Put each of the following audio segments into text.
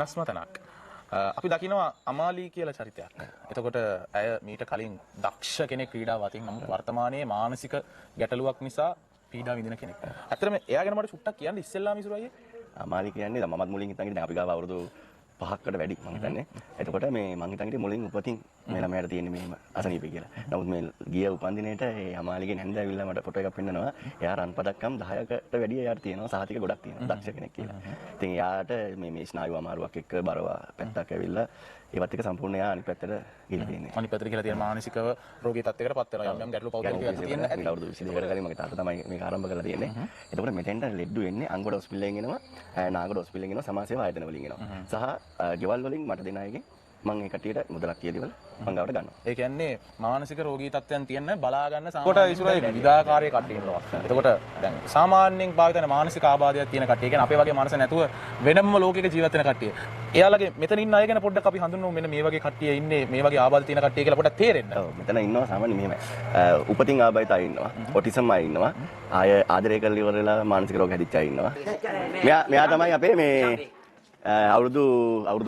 නස්මතනක් අපි දකිනවා අමාලි කියලා චරිතයක්. එතකොට ඇය මීට කලින් දක්ෂ කෙනෙක් ක්‍රීඩාව අතින් නමුත් වර්තමානයේ මානසික ගැටලුවක් නිසා පීඩා විඳින කෙනෙක්. ඇත්තටම එයා ගැන මට චුට්ටක් කියන්න ඉස්සෙල්ලාම ඉසුරු අයියේ. අමාලි කියන්නේ මමත් මුලින් හිතන් ඉතින් අපි ගාව අවුරුදු 5කට වැඩි මම හිතන්නේ. එතකොට මේ මම හිතන් ඉතින් මුලින් උපතින් මේ ළමයාට තියෙන්නේ මෙහෙම අසනීපය කියලා. නමුත් මේ ගිය උපන්දිනේට ඒ අමාලිගේ නැන්ද ඇවිල්ලා මට ෆොටෝ එකක් පෙන්නනවා. එයා රන් පදක්කම් 10කට වැඩි එයාට තියෙනවා. සහතික ගොඩක් තියෙනවා. දක්ෂ කෙනෙක් කියලා. ඉතින් එයාට මේ ස්නායු අමාරුවක් එක්ක බරව පැත්තක් ඇවිල්ලා ඒවත් එක සම්පූර්ණ එයා අනිත් පැත්තට ගිහින් තියෙන්නේ. අනිත් පැත්තට කියලා තියෙන මානසිකව රෝගී තත්යකට පත් වෙනවා. යම් යම් ගැටලු පෞද්ගලිකව තියෙන ඇති. අවුරුදු 22කට කලින් මගේ තාත්තා තමයි මේක ආරම්භ කරලා තියෙන්නේ. එතකොට මෙතෙන්ට ලෙඩ්ඩු එන්නේ අංගොඩ හොස්පිටලෙන් එනවා, නාගොඩ හොස්පිටලෙන් එනවා, සමාජ සේවා ආයතන වලින් එනවා. සහ ගෙවල් වලින් මට දෙන අයගෙන් මම ඒ කට්ටියට මුදලක් කියදීවල මං ගාවට ගන්නවා. ඒ කියන්නේ මානසික රෝගී තත්ත්වයන් තියෙන බලා ගන්න සාමාන්‍ය ඉසුරයි විවිධාකාරයේ කට්ටිය ඉන්නවා. එතකොට දැන් සාමාන්‍යයෙන් භාවිත වෙන මානසික ආබාධයක් තියෙන කට්ටිය, කියන්නේ අපේ වගේ මනස නැතුව වෙනම ලෝකයක ජීවත් වෙන කට්ටිය. එයාලගේ මෙතන ඉන්න අය ගැන පොඩ්ඩක් අපි හඳුන්වමු. මෙන්න මේ වගේ කට්ටිය ඉන්නේ මේ වගේ ආබාධ තියෙන කට්ටිය කියලා පොඩ්ඩක් තේරෙන්න. ඔව් මෙතන ඉන්නවා සාමාන්‍ය මෙහෙමයි. උපතින් ආබාධිත අය ඉන්නවා. ඔටිසම් අය ඉන්නවා. ආය ආදරය කරලා ඉවරලා මානසික රෝග හැදිච්ච අය ඉන්නවා. මෙයා තමයි අපේ මේ අවුරුදු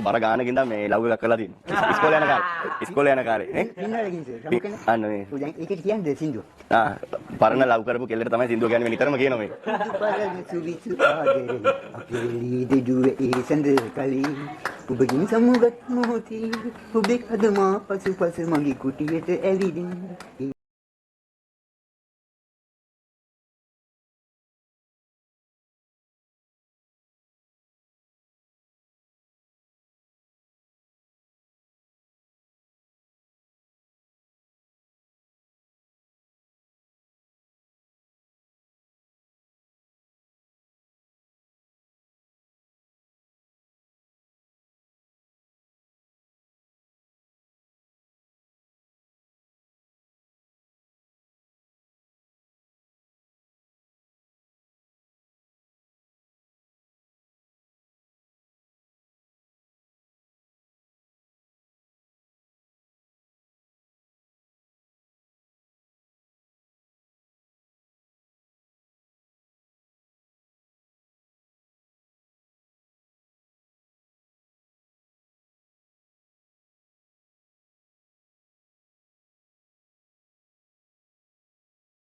බර ගානකින් ඉඳන් මේ ලව් එකක් කරලා තියෙනවා. ඉස්කෝලේ යන කාලේ නේ? අන්න මේ. ඒකට කියන්නේ සින්දුව. පරණ ලව් කරපු කෙල්ලට තමයි සින්දුව කියන්නේ නිතරම කියනවා මේක. අපේ ලීද දුවේ ඒ සඳ කලින් ඔබගින් සමුගත් මොහොතේ ඔබේ කදමා පසුපස මගේ කුටියට ඇවිදින්